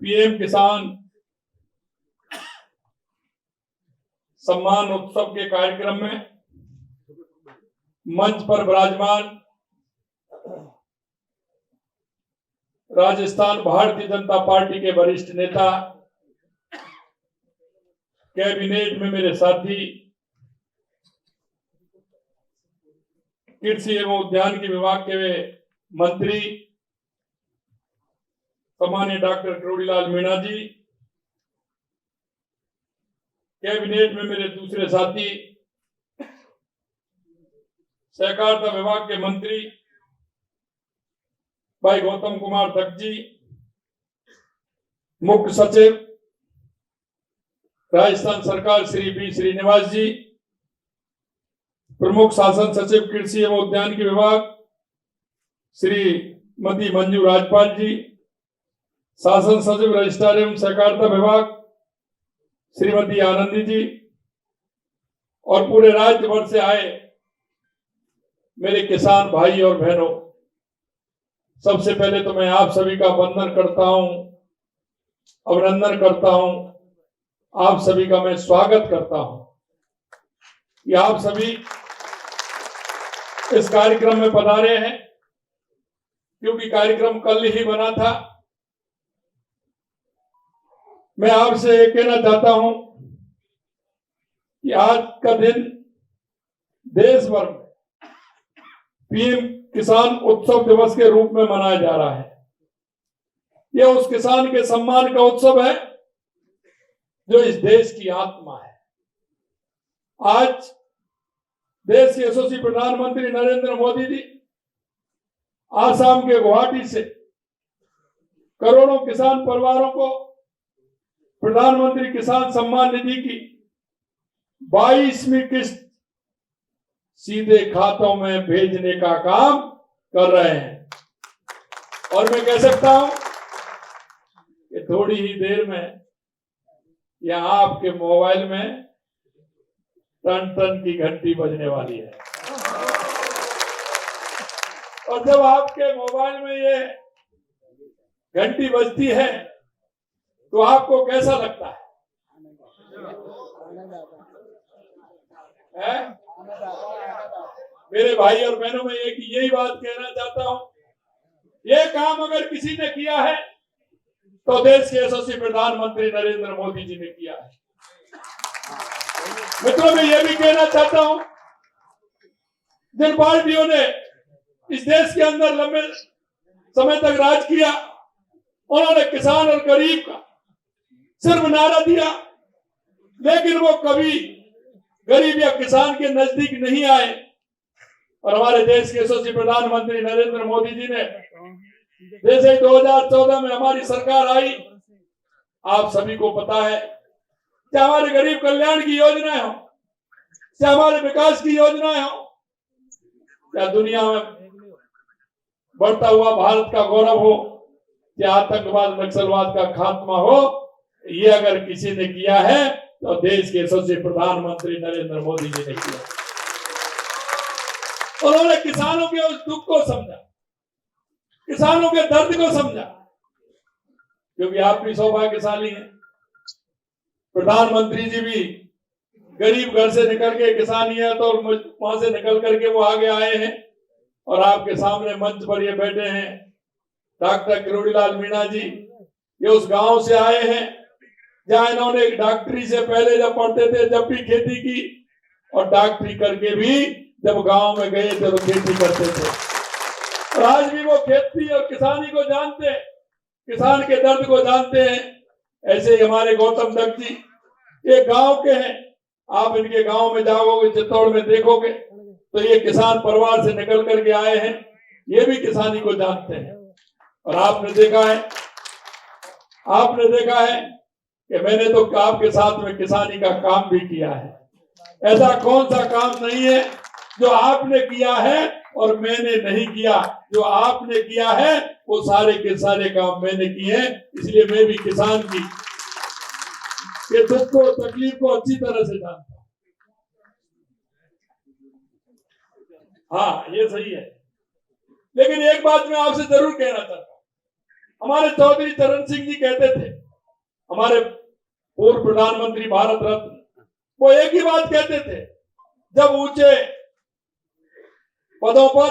PM किसान सम्मान उत्सव के कार्यक्रम में मंच पर विराजमान राजस्थान भारतीय जनता पार्टी के वरिष्ठ नेता, कैबिनेट में मेरे साथी, कृषि एवं उद्यानिकी विभाग के मंत्री सम्माननीय डॉक्टर किरोड़ीलाल मीणा जी, कैबिनेट में मेरे दूसरे साथी, सहकारिता विभाग के मंत्री भाई गौतम कुमार दत्त जी, मुख्य सचिव राजस्थान सरकार श्री बी श्रीनिवास जी, प्रमुख शासन सचिव कृषि एवं उद्यानिकी विभाग श्रीमती मंजू राजपाल जी, शासन सचिव रजिस्ट्रार एवं सहकारिता विभाग श्रीमती आनंदी जी और पूरे राज्य भर से आए मेरे किसान भाई और बहनों, सबसे पहले तो मैं आप सभी का वंदन करता हूं, अभिनंदन करता हूं, आप सभी का मैं स्वागत करता हूं कि आप सभी इस कार्यक्रम में पधारे हैं, क्योंकि कार्यक्रम कल ही बना था। मैं आपसे ये कहना चाहता हूं कि आज का दिन देश भर में पीएम किसान उत्सव दिवस के रूप में मनाया जा रहा है। यह उस किसान के सम्मान का उत्सव है जो इस देश की आत्मा है। आज देश के यशस्वी प्रधानमंत्री नरेंद्र मोदी जी आसाम के गुवाहाटी से करोड़ों किसान परिवारों को प्रधानमंत्री किसान सम्मान निधि की 22वीं किस्त सीधे खातों में भेजने का काम कर रहे हैं। और मैं कह सकता हूं कि थोड़ी ही देर में यहां आपके मोबाइल में टन टन की घंटी बजने वाली है। और जब आपके मोबाइल में ये घंटी बजती है तो आपको कैसा लगता है? मेरे भाई और बहनों में एक यही बात कहना चाहता हूं, ये काम अगर किसी ने किया है तो देश के यशस्वी प्रधानमंत्री नरेंद्र मोदी जी ने किया है। मित्रों, मैं ये भी कहना चाहता हूं, जिन पार्टियों ने इस देश के अंदर लंबे समय तक राज किया, उन्होंने किसान और गरीब का सिर्फ नारा दिया, लेकिन वो कभी गरीब या किसान के नजदीक नहीं आए। और हमारे देश के यशस्वी प्रधानमंत्री नरेंद्र मोदी जी ने जैसे 2014 में हमारी सरकार आई, आप सभी को पता है, चाहे हमारे गरीब कल्याण की योजनाएं हो, चाहे हमारे विकास की योजनाएं हो, चाहे दुनिया में बढ़ता हुआ भारत का गौरव हो, चाहे आतंकवाद नक्सलवाद का खात्मा हो, ये अगर किसी ने किया है तो देश के यशस्वी प्रधानमंत्री नरेंद्र मोदी जी ने किया। उन्होंने किसानों के उस दुख को समझा, किसानों के दर्द को समझा, क्योंकि आप भी सौभाग्यशाली हैं। प्रधानमंत्री जी भी गरीब घर से निकल के किसानी है तो वहां से निकल करके वो आगे आए हैं और आपके सामने मंच पर ये बैठे हैं डॉक्टर किरोड़ीलाल मीणा जी। ये उस गांव से आए हैं जहां इन्होंने डॉक्टरी से पहले जब पढ़ते थे जब भी खेती की, और डॉक्टरी करके भी जब गांव में गए थे तो खेती करते थे। और आज भी वो खेती और किसानी को जानते हैं, किसान के दर्द को जानते हैं। ऐसे ही हमारे गौतम दत्त जी ये गांव के हैं, आप इनके गांव में जाओगे, चित्तौड़ में देखोगे तो ये किसान परिवार से निकल करके आए हैं, ये भी किसानी को जानते हैं। और आपने देखा है कि मैंने तो आपके साथ में किसानी का काम भी किया है। ऐसा कौन सा काम नहीं है जो आपने किया है और मैंने नहीं किया। जो आपने किया है वो सारे के सारे काम मैंने किए हैं। इसलिए मैं भी किसान की के दुख को, तकलीफ को अच्छी तरह से जानता हूं। हाँ, ये सही है, लेकिन एक बात मैं आपसे जरूर कहना चाहता हूं, हमारे चौधरी चरण सिंह जी कहते थे, हमारे पूर्व प्रधानमंत्री भारत रत्न, वो एक ही बात कहते थे, जब ऊंचे पदों पर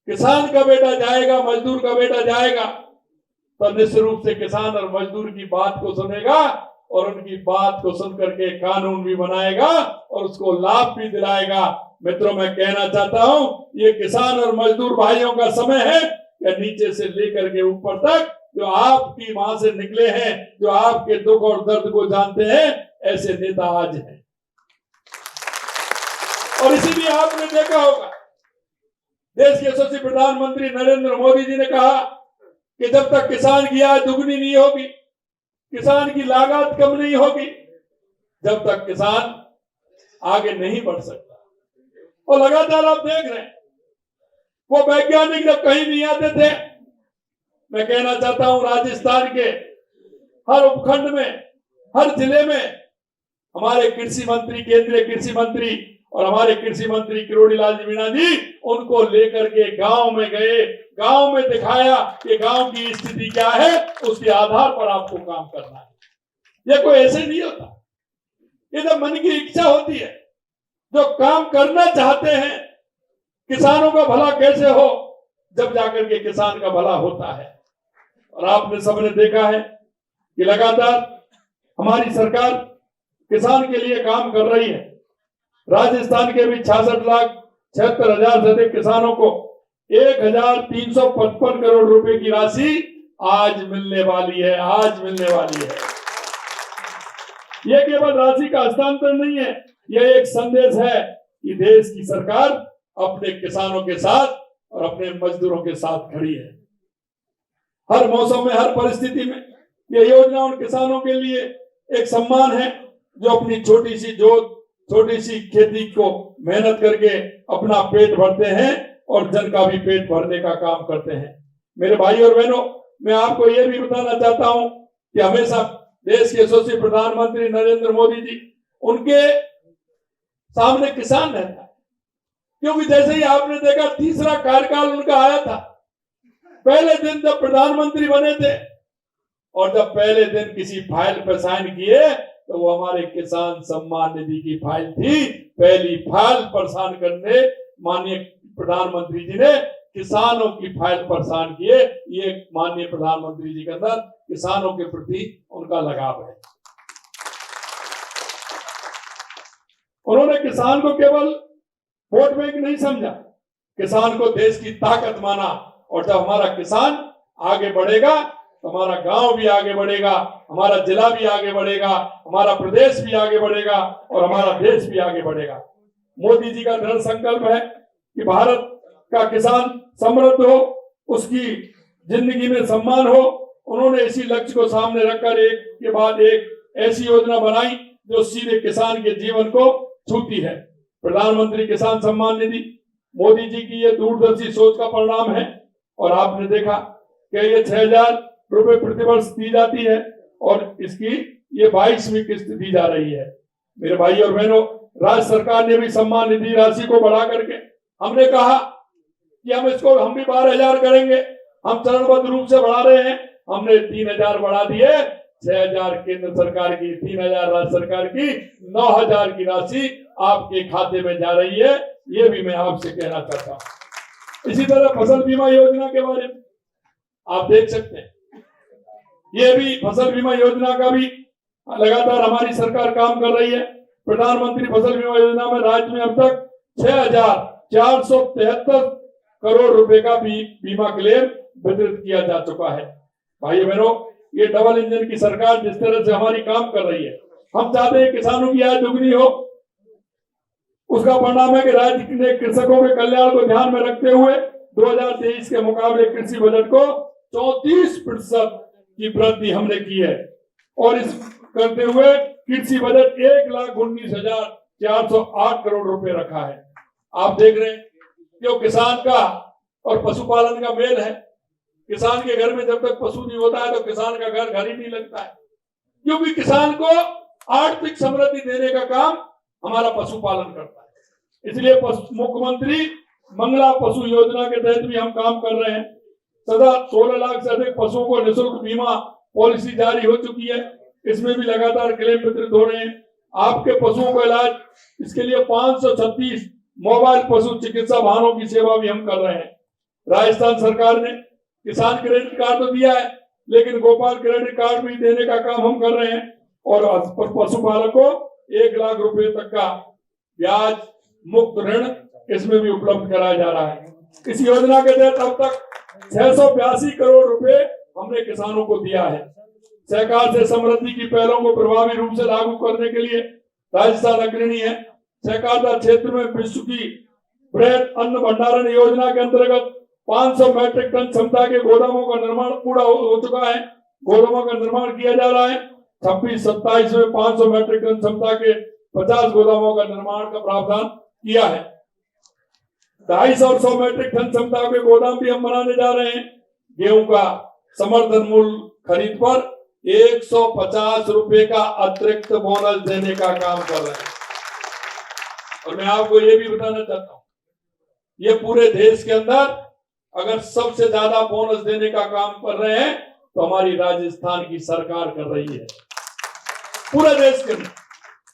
किसान का बेटा जाएगा, मजदूर का बेटा जाएगा, तो निश्चित रूप से किसान और मजदूर की बात को सुनेगा और उनकी बात को सुन करके कानून भी बनाएगा और उसको लाभ भी दिलाएगा। मित्रों, मैं कहना चाहता हूं, ये किसान और मजदूर भाइयों का समय है कि नीचे से लेकर के ऊपर तक जो आपकी वहां से निकले हैं, जो आपके दुख और दर्द को जानते हैं, ऐसे नेता आज हैं। और इसीलिए आपने देखा होगा, देश के यशस्वी प्रधानमंत्री नरेंद्र मोदी जी ने कहा कि जब तक किसान की आय दुगनी नहीं होगी, किसान की लागत कम नहीं होगी, जब तक किसान आगे नहीं बढ़ सकता। और लगातार आप देख रहे हैं, वो वैज्ञानिक जब कहीं नहीं आते थे, मैं कहना चाहता हूं राजस्थान के हर उपखंड में, हर जिले में हमारे कृषि मंत्री, केंद्रीय कृषि मंत्री और हमारे कृषि मंत्री किरोड़ी लाल जी मीणा जी उनको लेकर के गांव में गए, गांव में दिखाया कि गांव की स्थिति क्या है, उसके आधार पर आपको काम करना है। ये कोई ऐसे नहीं होता, ये जब मन की इच्छा होती है, जो काम करना चाहते हैं, किसानों का भला कैसे हो, जब जाकर के किसान का भला होता है। और आपने सबने देखा है कि लगातार हमारी सरकार किसान के लिए काम कर रही है। राजस्थान के भी 66,76,000 से अधिक किसानों को 1,355 करोड़ रुपए की राशि आज मिलने वाली है, आज मिलने वाली है। यह केवल राशि का हस्तांतरण नहीं है, यह एक संदेश है कि देश की सरकार अपने किसानों के साथ और अपने मजदूरों के साथ खड़ी है। हर मौसम में, हर परिस्थिति में यह योजना उन किसानों के लिए एक सम्मान है जो अपनी छोटी सी जोत, छोटी सी खेती को मेहनत करके अपना पेट भरते हैं और जन का भी पेट भरने का काम करते हैं। मेरे भाई और बहनों, मैं आपको यह भी बताना चाहता हूं कि हमेशा देश के यशस्वी प्रधानमंत्री नरेंद्र मोदी जी, उनके सामने किसान रहता है, क्योंकि जैसे ही आपने देखा तीसरा कार्यकाल उनका आया था, पहले दिन जब प्रधानमंत्री बने थे और जब पहले दिन किसी फाइल पर साइन किए, तो वो हमारे किसान सम्मान निधि की फाइल थी। पहली फाइल पर साइन करने माननीय प्रधानमंत्री जी ने किसानों की फाइल पर साइन किए। ये माननीय प्रधानमंत्री जी के अंदर किसानों के प्रति उनका लगाव है। उन्होंने किसान को केवल वोट बैंक नहीं समझा, किसान को देश की ताकत माना। और जब हमारा किसान आगे बढ़ेगा तो हमारा गांव भी आगे बढ़ेगा, हमारा जिला भी आगे बढ़ेगा, हमारा प्रदेश भी आगे बढ़ेगा और हमारा देश भी आगे बढ़ेगा। मोदी जी का दृढ़ संकल्प है कि भारत का किसान समृद्ध हो, उसकी जिंदगी में सम्मान हो। उन्होंने इसी लक्ष्य को सामने रखकर एक के बाद एक ऐसी योजना बनाई जो सीधे किसान के जीवन को छूती है। प्रधानमंत्री किसान सम्मान निधि मोदी जी की ये दूरदर्शी सोच का परिणाम है। और आपने देखा कि ये 6,000 रुपए प्रतिवर्ष दी जाती है और इसकी ये 22वीं किस्त दी जा रही है। मेरे भाई और बहनों, राज्य सरकार ने भी सम्मान निधि राशि को बढ़ा करके, हमने कहा कि हम भी 12,000 करेंगे, हम चरणबद्ध रूप से बढ़ा रहे हैं। हमने 3,000 बढ़ा दिए, 6,000 केंद्र सरकार की, 3,000 राज्य सरकार की, 9,000 की राशि आपके खाते में जा रही है। ये भी मैं आपसे कहना चाहता हूं। इसी तरह फसल बीमा योजना के बारे में आप देख सकते हैं, ये भी फसल बीमा योजना का भी लगातार हमारी सरकार काम कर रही है। प्रधानमंत्री फसल बीमा योजना में राज्य में अब तक 6,473 करोड़ रुपए का बीमा क्लेम वितरित किया जा चुका है। भाई बहनों, ये डबल इंजन की सरकार जिस तरह से हमारी काम कर रही है, हम चाहते हैं किसानों की आय दुगनी हो। उसका परिणाम है कि राज्य ने कृषकों के कल्याण को ध्यान में रखते हुए 2023 के मुकाबले कृषि बजट को 34% की वृद्धि हमने की है। और इस करते हुए कृषि बजट 1,19,408 करोड़ रुपए रखा है। आप देख रहे हैं कि किसान का और पशुपालन का मेल है। किसान के घर में जब तक पशु नहीं होता है तो किसान का घर ही नहीं लगता है, क्योंकि किसान को आर्थिक समृद्धि देने का काम हमारा पशुपालन करता है। इसलिए मुख्यमंत्री मंगला पशु योजना के तहत भी हम काम कर रहे हैं। सदा 16 लाख से अधिक पशुओं को निःशुल्क बीमा पॉलिसी जारी हो चुकी है। इसमें भी लगातार क्लेम वितरित हो रहे हैं। आपके पशुओं का इलाज, इसके लिए 536 मोबाइल पशु चिकित्सा वाहनों की सेवा भी हम कर रहे हैं। राजस्थान सरकार ने किसान क्रेडिट कार्ड तो दिया है, लेकिन गोपाल क्रेडिट कार्ड भी देने का काम हम कर रहे हैं और पशुपालक को 1 लाख रुपए तक का ब्याज मुक्त ऋण इसमें भी उपलब्ध कराया जा रहा है। इस योजना के तहत अब तक 682 करोड़ रुपए हमने किसानों को दिया है। सहकार से समृद्धि की पहलों को प्रभावी रूप से लागू करने के लिए राजस्थान अग्रणी है। सहकारिता क्षेत्र में विश्व की बृहद अन्न भंडारण योजना के अंतर्गत 500 मैट्रिक टन क्षमता के गोदामों का निर्माण पूरा हो चुका है। गोदामों का निर्माण किया जा रहा है। 26-27 में 500 मैट्रिक टन क्षमता के 50 गोदामों का निर्माण का प्रावधान किया है। 250 और 100 मैट्रिक टन क्षमता के गोदाम भी हम बनाने जा रहे हैं। गेहूं का समर्थन मूल्य खरीद पर 150 रुपए का अतिरिक्त बोनस देने का काम कर रहे हैं। और मैं आपको ये भी बताना चाहता हूं, ये पूरे देश के अंदर अगर सबसे ज्यादा बोनस देने का काम कर रहे हैं तो हमारी राजस्थान की सरकार कर रही है। पूरे देश के अंदर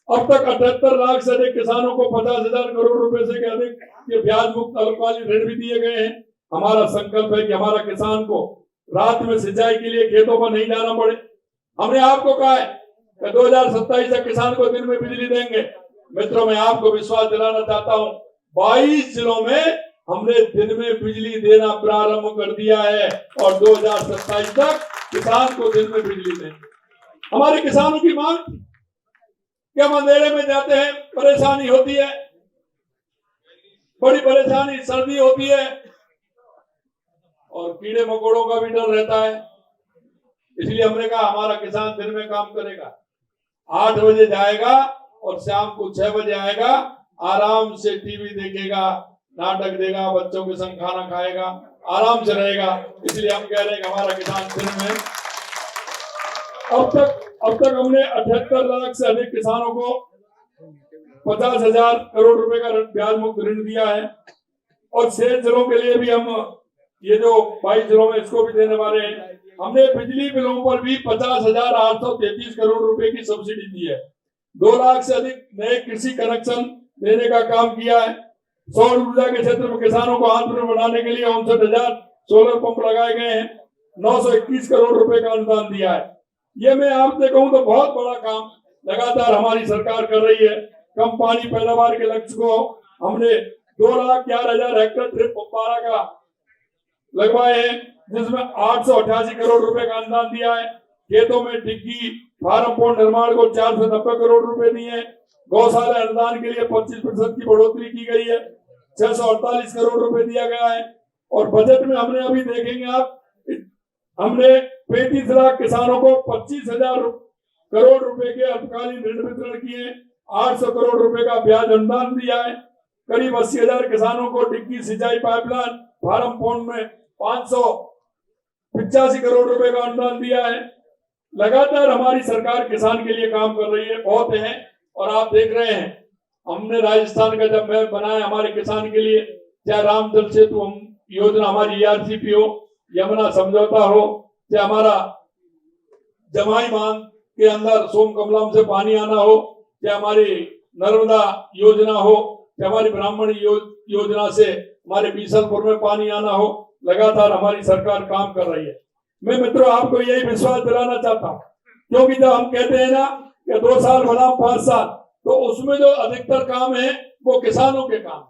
अब तक 78 लाख से अधिक किसानों को 50,000 करोड़ रुपए से अधिक के ब्याज मुक्त अल्पकालीन ऋण भी दिए गए हैं। हमारा संकल्प है कि हमारा किसान को रात में सिंचाई के लिए खेतों पर नहीं जाना पड़े। हमने आपको कहा है कि 2027 तक किसान को दिन में बिजली देंगे। मित्रों, मैं आपको विश्वास दिलाना चाहता हूं, 22 जिलों में हमने दिन में बिजली देना प्रारंभ कर दिया है और 2027 तक किसान को दिन में बिजली देंगे। हमारे किसानों की मांग, क्या हम अंधेरे में जाते हैं, परेशानी होती है, बड़ी परेशानी, सर्दी होती है और कीड़े मकोड़ों का भी डर रहता है। इसलिए हमने कहा हमारा किसान दिन में काम करेगा, 8 बजे जाएगा और शाम को 6 बजे आएगा, आराम से टीवी देखेगा, नाटक देगा, बच्चों के संग खाना खाएगा, आराम से रहेगा। इसलिए हम कह रहे हैं कि हमारा किसान दिन में। अब तक हमने 78 लाख से अधिक किसानों को 50,000 करोड़ रुपए का ब्याज मुक्त ऋण दिया है और शेष जिलों के लिए भी हम ये जो 22 जिलों में इसको भी देने वाले हैं। हमने बिजली बिलों पर भी 50,833 करोड़ रुपए की सब्सिडी दी है। 2 लाख से अधिक नए कृषि कनेक्शन देने का काम किया है। सौर ऊर्जा के क्षेत्र में किसानों को आत्मनिर्भर बनाने के लिए 59,000 सोलर पंप लगाए गए हैं। 921 करोड़ रुपए का अनुदान दिया है। ये मैं आपसे कहूं तो बहुत बड़ा काम लगातार हमारी सरकार कर रही है। कम पानी पैदावार के लक्ष्य को हमने 2,11,000 हेक्टेयर ड्रिप फव्वारा का लगवाए हैं, जिसमें 888 करोड़ रुपए का अनुदान दिया है। खेतों में डिग्गी फार्म पोर्ट निर्माण को 490 करोड़ रुपए दिए हैं। गौशाला अनुदान के लिए 25% की बढ़ोतरी की गई है। 648 करोड़ रुपए दिया गया है। और बजट में हमने अभी देखेंगे आप, हमने 35 लाख किसानों को 25,000 करोड़ रुपए के अल्पकालीन ऋण वितरण किए। 800 करोड़ रुपए का ब्याज अनुदान दिया है। करीब 80,000 किसानों को डिग्गी सिंचाई पाइपलाइन फार्म पोर्ट में 585 करोड़ रुपए का अनुदान दिया है। लगातार हमारी सरकार किसान के लिए काम कर रही है, बहुत है। और आप देख रहे हैं, हमने राजस्थान का जब मैप बनाया हमारे किसान के लिए, चाहे रामजल सेतु हम योजना हमारी ERCP हो, यमुना समझौता हो, चाहे हमारा जमाई बांध के अंदर सोम कमलम से पानी आना हो, चाहे हमारी नर्मदा योजना हो, चाहे हमारी ब्राह्मणी योजना से हमारे बीसलपुर में पानी आना हो, लगातार हमारी सरकार काम कर रही है। मैं मित्रों आपको यही विश्वास दिलाना चाहता हूँ, क्योंकि जब हम कहते हैं ना कि 2 साल बनाम 5 साल, तो उसमें जो अधिकतर काम है वो किसानों के काम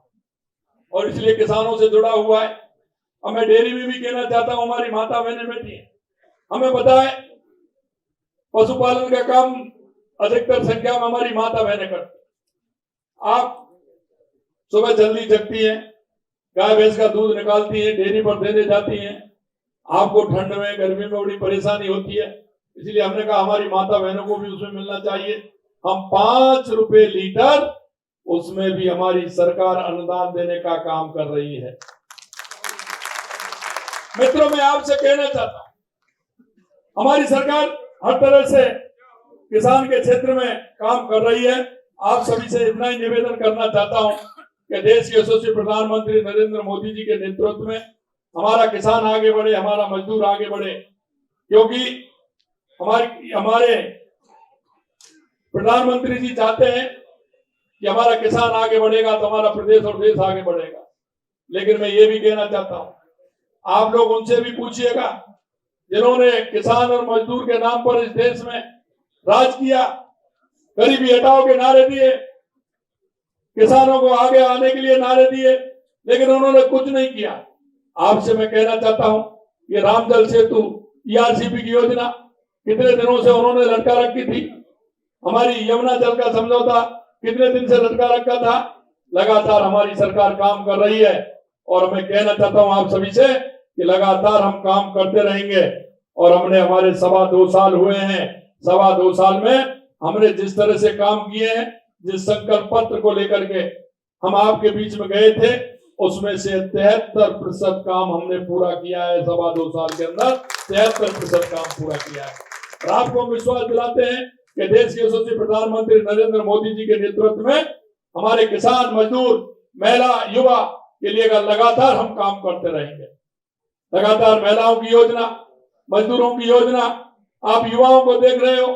और इसलिए किसानों से जुड़ा हुआ है। और मैं डेयरी में भी कहना चाहता हूँ, हमारी माता बहनें बैठी हैं, हमें पता है पशुपालन का काम अधिकतर संख्या में हमारी माता बहनें करती। आप सुबह जल्दी जगती हैं, गाय भैंस का दूध निकालती हैं, डेयरी पर देने जाती हैं। आपको ठंड में गर्मी में बड़ी परेशानी होती है, इसलिए हमने कहा हमारी माता बहनों को भी उसमें मिलना चाहिए। हम 5 रुपए लीटर उसमें भी हमारी सरकार अनुदान देने का काम कर रही है। मित्रों, मैं आपसे कहना चाहता हूं, हमारी सरकार हर तरह से किसान के क्षेत्र में काम कर रही है। आप सभी से इतना ही निवेदन करना चाहता हूं कि देश के यशस्वी प्रधानमंत्री नरेंद्र मोदी जी के नेतृत्व में हमारा किसान आगे बढ़े, हमारा मजदूर आगे बढ़े, क्योंकि हमारे प्रधानमंत्री जी चाहते हैं कि हमारा किसान आगे बढ़ेगा तो हमारा प्रदेश और देश आगे बढ़ेगा। लेकिन मैं ये भी कहना चाहता हूं, आप लोग उनसे भी पूछिएगा जिन्होंने किसान और मजदूर के नाम पर इस देश में राज किया, गरीबी हटाओ के नारे दिए, किसानों को आगे आने के लिए नारे दिए, लेकिन उन्होंने कुछ नहीं किया। आपसे मैं कहना चाहता हूं, ये रामजल सेतु ईआरसीपी की योजना कितने दिनों से उन्होंने लटका रखी थी। हमारी यमुना जल का समझौता कितने दिन से लटका रखा था। लगातार हमारी सरकार काम कर रही है और मैं कहना चाहता हूं आप सभी से कि लगातार हम काम करते रहेंगे। और हमने हमारे 2.25 साल हुए हैं, 2.25 साल में हमने जिस तरह से काम किए हैं, जिस संकल्प पत्र को लेकर के हम आपके बीच में गए थे, उसमें से 73% काम हमने पूरा किया है। 2.25 साल के अंदर 73% काम पूरा किया है। और आपको विश्वास दिलाते हैं कि देश के यशस्वी प्रधानमंत्री नरेंद्र मोदी जी के नेतृत्व में हमारे किसान, मजदूर, महिला, युवा के लिए लगातार हम काम करते रहेंगे। लगातार महिलाओं की योजना, मजदूरों की योजना, आप युवाओं को देख रहे हो।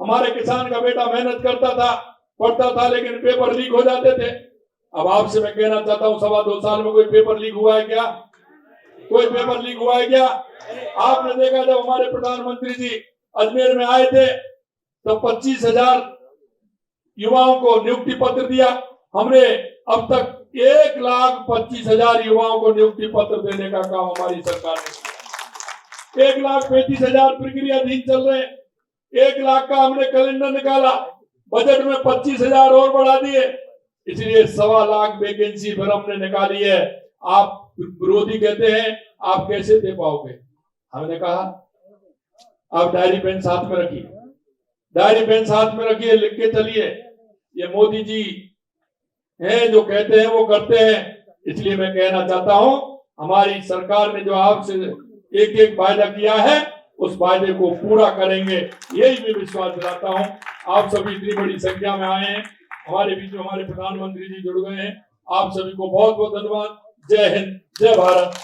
हमारे किसान का बेटा मेहनत करता था, पढ़ता था, लेकिन पेपर लीक हो जाते थे। अब आपसे मैं कहना चाहता हूं, 2.25 साल में कोई पेपर लीक हुआ है क्या? कोई पेपर लीक हुआ है क्या? आपने देखा जब हमारे प्रधानमंत्री जी अजमेर में आए थे तो 25,000 युवाओं को नियुक्ति पत्र दिया। हमने अब तक 1,25,000 युवाओं को नियुक्ति पत्र देने का काम हमारी सरकार ने किया। 1,35,000 प्रक्रियाधीन चल रहे हैं। 1 लाख का हमने कैलेंडर निकाला, बजट में 25,000 और बढ़ा दिए, इसलिए 1.25 लाख वैकेंसी फिर हमने निकाली है। आप विरोधी कहते हैं आप कैसे दे पाओगे? हमने कहा आप डायरी पेन साथ में रखिए, डायरी पेन साथ में रखिए, लिख के चलिए। ये मोदी जी हैं जो कहते हैं वो करते हैं। इसलिए मैं कहना चाहता हूं, हमारी सरकार ने जो आपसे एक एक वायदा किया है उस वायदे को पूरा करेंगे, यही मैं विश्वास दिलाता हूं। आप सभी इतनी बड़ी संख्या में आए हैं, हमारे बीच में हमारे प्रधानमंत्री जी जुड़ गए हैं। आप सभी को बहुत बहुत धन्यवाद। जय हिंद, जय भारत।